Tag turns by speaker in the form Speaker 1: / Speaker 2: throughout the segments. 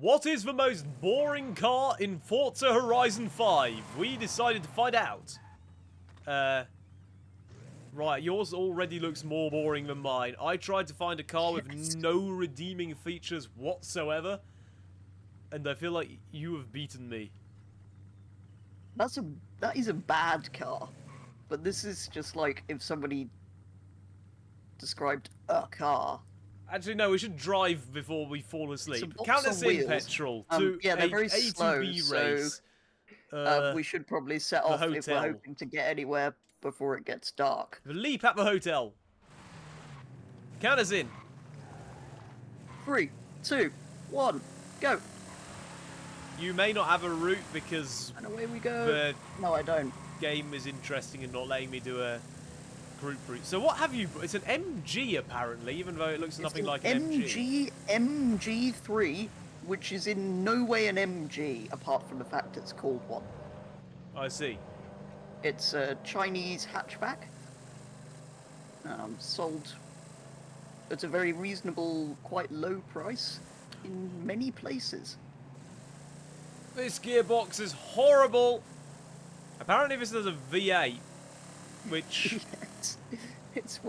Speaker 1: What is the most boring car in Forza Horizon 5? We decided to find out. Right, yours already looks more boring than mine. I tried to find a car with no redeeming features whatsoever, and I feel like you have beaten me.
Speaker 2: That is a bad car, but this is just like if somebody described a car.
Speaker 1: Actually, no, we should drive before we fall asleep.
Speaker 2: It's a
Speaker 1: Count
Speaker 2: box
Speaker 1: us
Speaker 2: on
Speaker 1: in,
Speaker 2: wheels.
Speaker 1: Petrol, to
Speaker 2: Yeah, they're very
Speaker 1: A
Speaker 2: slow,
Speaker 1: to B
Speaker 2: so
Speaker 1: race.
Speaker 2: we should probably set off if we're
Speaker 1: hotel.
Speaker 2: hoping to get anywhere before it gets dark.
Speaker 1: The leap at the hotel. Count us in.
Speaker 2: 3, 2, 1, go!
Speaker 1: You may not have a route because
Speaker 2: And away we go.
Speaker 1: the
Speaker 2: No, I don't.
Speaker 1: game is interesting and not letting me do a group route. So what have you... It's an MG, apparently, even though it looks nothing like an MG.
Speaker 2: MG3, which is in no way an MG, apart from the fact it's called one.
Speaker 1: I see.
Speaker 2: It's a Chinese hatchback. Sold at a very reasonable, quite low price in many places.
Speaker 1: This gearbox is horrible. Apparently this is a V8, which...
Speaker 2: It's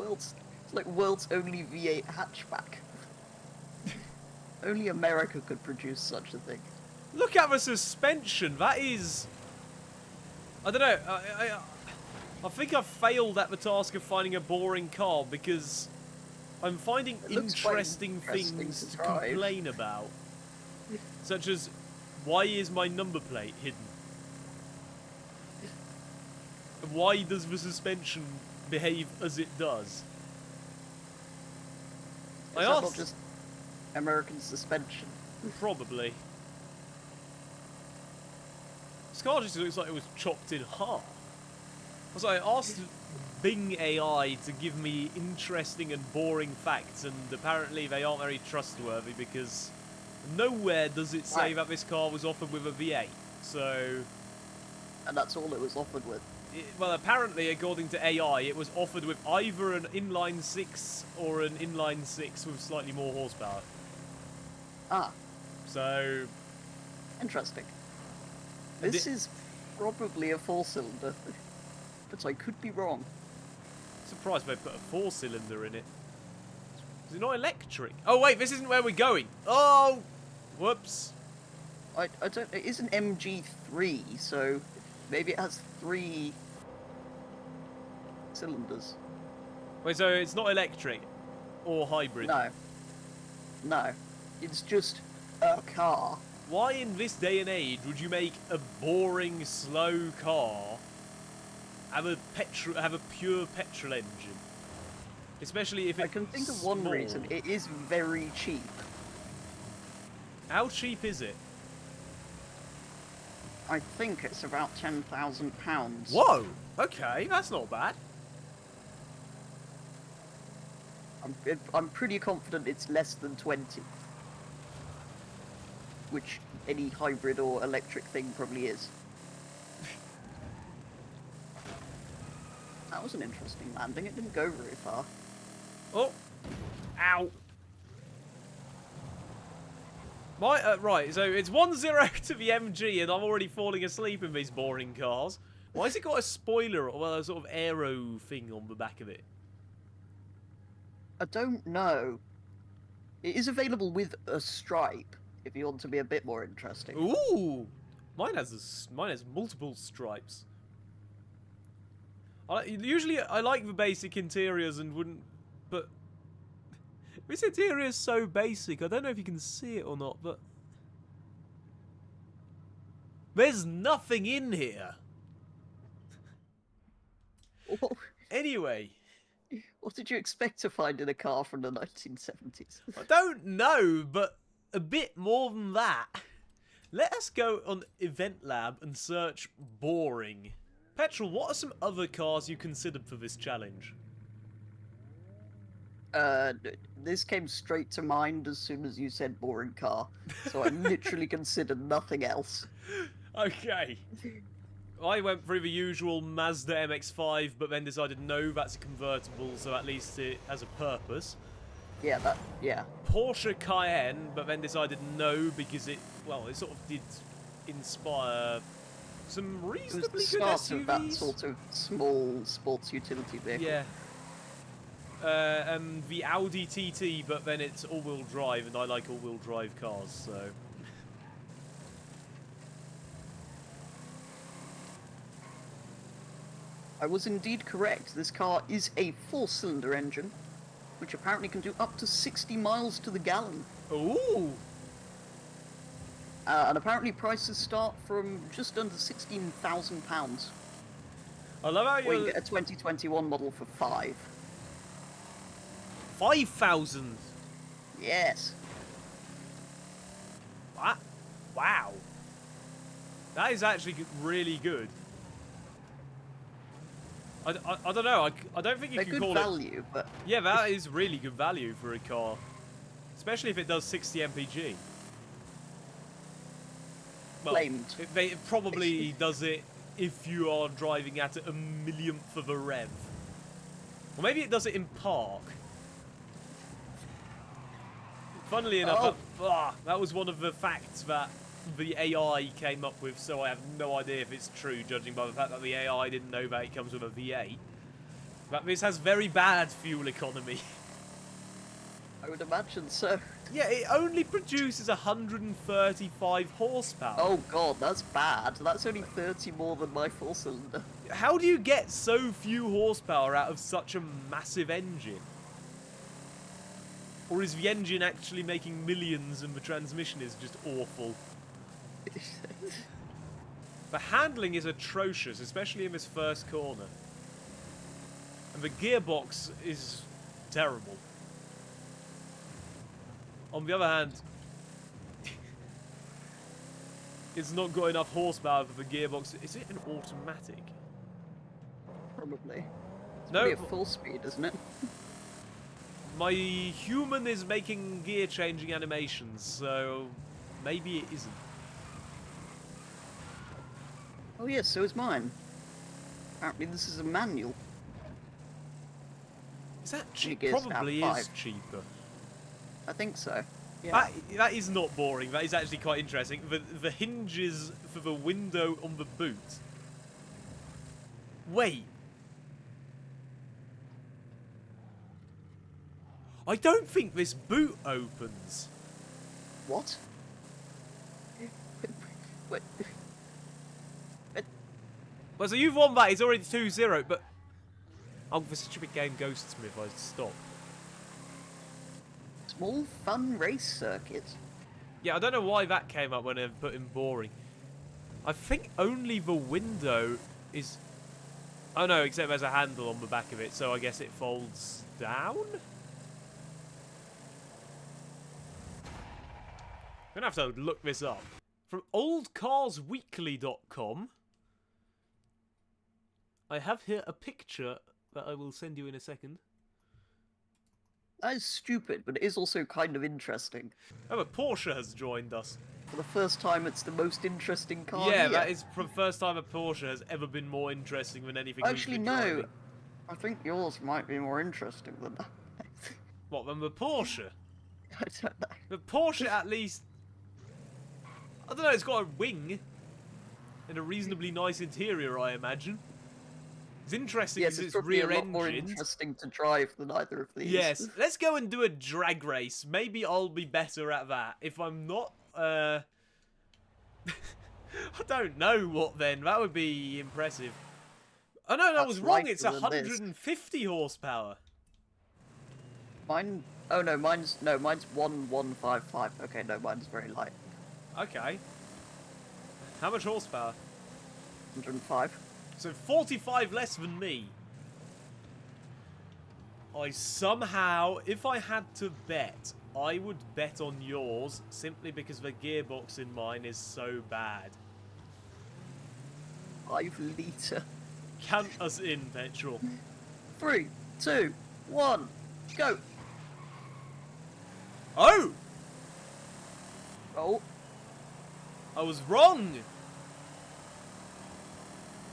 Speaker 2: like world's only V8 hatchback. Only America could produce such a thing.
Speaker 1: Look at the suspension. That is... I don't know. I think I've failed at the task of finding a boring car because I'm finding interesting things to complain about. Such as, why is my number plate hidden? Why does the suspension behave as it does?
Speaker 2: Is that not just American suspension?
Speaker 1: Probably. This car just looks like it was chopped in half. Also, I asked Bing AI to give me interesting and boring facts, and apparently they aren't very trustworthy because nowhere does it say that this car was offered with a V8. So...
Speaker 2: And that's all it was offered with.
Speaker 1: Well, apparently, according to AI, it was offered with either an inline 6 or an inline 6 with slightly more horsepower.
Speaker 2: Ah.
Speaker 1: So...
Speaker 2: Interesting. This is probably a 4-cylinder, but I could be wrong.
Speaker 1: Surprised they put a 4-cylinder in it. Is it not electric? Oh wait, this isn't where we're going. Oh! Whoops.
Speaker 2: I don't... It is an MG3, so maybe it has 3 cylinders.
Speaker 1: Wait, so it's not electric or hybrid?
Speaker 2: No. No. It's just a car.
Speaker 1: Why in this day and age would you make a boring, slow car have a pure petrol engine? Especially if it's
Speaker 2: I can think of one reason. It is very cheap.
Speaker 1: How cheap is it?
Speaker 2: I think it's about £10,000.
Speaker 1: Whoa! Okay, that's not bad.
Speaker 2: I'm pretty confident it's less than 20. Which any hybrid or electric thing probably is. That was an interesting landing. It didn't go very far.
Speaker 1: Oh! Ow! Right, so it's 1-0 to the MG and I'm already falling asleep in these boring cars. Why has it got a spoiler or a sort of aero thing on the back of it?
Speaker 2: I don't know. It is available with a stripe, if you want to be a bit more interesting.
Speaker 1: Ooh! Mine has multiple stripes. Usually I like the basic interiors and wouldn't... But... This interior is so basic, I don't know if you can see it or not, but... There's nothing in here! Anyway...
Speaker 2: What did you expect to find in a car from the 1970s?
Speaker 1: I don't know, but a bit more than that. Let us go on Event Lab and search boring. Petrol, what are some other cars you considered for this challenge?
Speaker 2: This came straight to mind as soon as you said boring car, so I literally considered nothing else.
Speaker 1: Okay. I went through the usual Mazda MX-5, but then decided no, that's a convertible, so at least it has a purpose.
Speaker 2: Yeah, yeah.
Speaker 1: Porsche Cayenne, but then decided no because it sort of did inspire some
Speaker 2: It was the
Speaker 1: reasonably good
Speaker 2: start of that
Speaker 1: SUVs.
Speaker 2: sort of small sports utility vehicle.
Speaker 1: Yeah. The Audi TT, but then it's all-wheel drive, and I like all-wheel drive cars, so...
Speaker 2: I was indeed correct. This car is a 4-cylinder engine, which apparently can do up to 60 miles to the gallon.
Speaker 1: Ooh!
Speaker 2: And apparently prices start from just under £16,000.
Speaker 1: I love how
Speaker 2: Or you
Speaker 1: you
Speaker 2: can get a 2021 model for 5.
Speaker 1: 5,000!
Speaker 2: Yes.
Speaker 1: What? Wow. That is actually really good. I don't know, I don't think you
Speaker 2: They're
Speaker 1: can
Speaker 2: good
Speaker 1: call
Speaker 2: value, but...
Speaker 1: Yeah, that is really good value for a car. Especially if it does 60 mpg. Well,
Speaker 2: Claimed.
Speaker 1: it probably does it if you are driving at a millionth of a rev. Or maybe it does it in park. Funnily enough, that was one of the facts that the AI came up with, so I have no idea if it's true, judging by the fact that the AI didn't know that it comes with a V8. But this has very bad fuel economy.
Speaker 2: I would imagine so.
Speaker 1: Yeah, it only produces 135 horsepower.
Speaker 2: Oh god, that's bad. That's only 30 more than my 4-cylinder.
Speaker 1: How do you get so few horsepower out of such a massive engine? Or is the engine actually making millions and the transmission is just awful? The handling is atrocious, especially in this first corner. And the gearbox is terrible. On the other hand, it's not got enough horsepower for the gearbox. Is it an automatic?
Speaker 2: Probably. It's
Speaker 1: No.
Speaker 2: probably at full speed, isn't it?
Speaker 1: My human is making gear changing animations, so maybe it isn't.
Speaker 2: Oh yes, so is mine. Apparently this is a manual.
Speaker 1: Is that
Speaker 2: And it
Speaker 1: cheap?
Speaker 2: gears
Speaker 1: Probably
Speaker 2: out
Speaker 1: is
Speaker 2: 5.
Speaker 1: cheaper.
Speaker 2: I think so. Yeah.
Speaker 1: That is not boring. That is actually quite interesting. The hinges for the window on the boot. Wait. I don't think this boot opens.
Speaker 2: What? What?
Speaker 1: Well, so you've won that. It's already 2-0, but... Oh, the stupid game ghosts me if I stop.
Speaker 2: Small fun race circuit.
Speaker 1: Yeah, I don't know why that came up when I put in boring. I think only the window is... Oh no, except there's a handle on the back of it, so I guess it folds down? I'm gonna have to look this up. From oldcarsweekly.com, I have here a picture that I will send you in a second.
Speaker 2: That is stupid, but it is also kind of interesting.
Speaker 1: Oh, but Porsche has joined us.
Speaker 2: For the first time, it's the most interesting car
Speaker 1: Yeah,
Speaker 2: here.
Speaker 1: that is the first time a Porsche has ever been more interesting than anything
Speaker 2: Actually,
Speaker 1: we've been
Speaker 2: no.
Speaker 1: driving.
Speaker 2: I think yours might be more interesting than that.
Speaker 1: What, than the Porsche?
Speaker 2: I don't know.
Speaker 1: The Porsche at least... I don't know, it's got a wing. And a reasonably nice interior, I imagine. It's interesting
Speaker 2: Yes,
Speaker 1: because
Speaker 2: it's
Speaker 1: it's
Speaker 2: probably a lot more
Speaker 1: rear-engined.
Speaker 2: interesting to drive than either of these.
Speaker 1: Yes, let's go and do a drag race. Maybe I'll be better at that. If I'm not, I don't know what then. That would be impressive. Oh no, that was wrong. It's 150 horsepower.
Speaker 2: Mine... Oh no, mine's 1155. Okay, no, mine's very light.
Speaker 1: Okay. How much horsepower?
Speaker 2: 105.
Speaker 1: So 45 less than me. I somehow, if I had to bet, I would bet on yours simply because the gearbox in mine is so bad.
Speaker 2: 5 litre.
Speaker 1: Count us in, petrol.
Speaker 2: 3, 2, 1, go!
Speaker 1: Oh!
Speaker 2: Oh,
Speaker 1: I was wrong!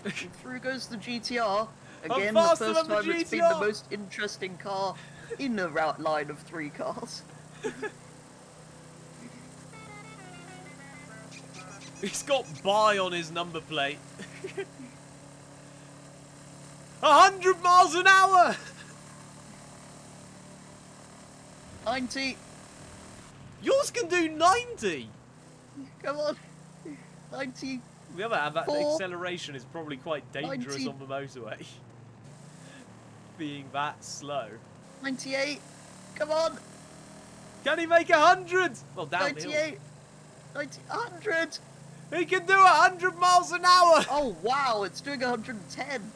Speaker 2: and through goes the GTR.
Speaker 1: I'm
Speaker 2: Again, the
Speaker 1: faster
Speaker 2: first
Speaker 1: than the
Speaker 2: time it's been
Speaker 1: GTR.
Speaker 2: the most interesting car in a route line of 3 cars.
Speaker 1: He's got "buy" on his number plate. 100 miles an hour!
Speaker 2: 90.
Speaker 1: Yours can do 90!
Speaker 2: Come on. 90.
Speaker 1: The other hand, that
Speaker 2: 4,
Speaker 1: acceleration is probably quite dangerous
Speaker 2: 90.
Speaker 1: on the motorway. Being that slow.
Speaker 2: 98. Come on.
Speaker 1: Can he make 100? Well, downhill.
Speaker 2: 98. 90. 100.
Speaker 1: He can do 100 miles an hour!
Speaker 2: Oh, wow. It's doing 110.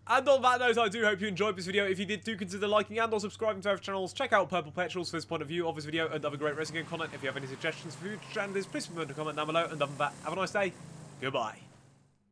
Speaker 1: And on that note, I do hope you enjoyed this video. If you did, do consider liking and or subscribing to our channels. Check out Purple Petrels for his point of view of this video and other great racing game content. If you have any suggestions for future channels, please remember to comment down below. And other than that, have a nice day. Goodbye.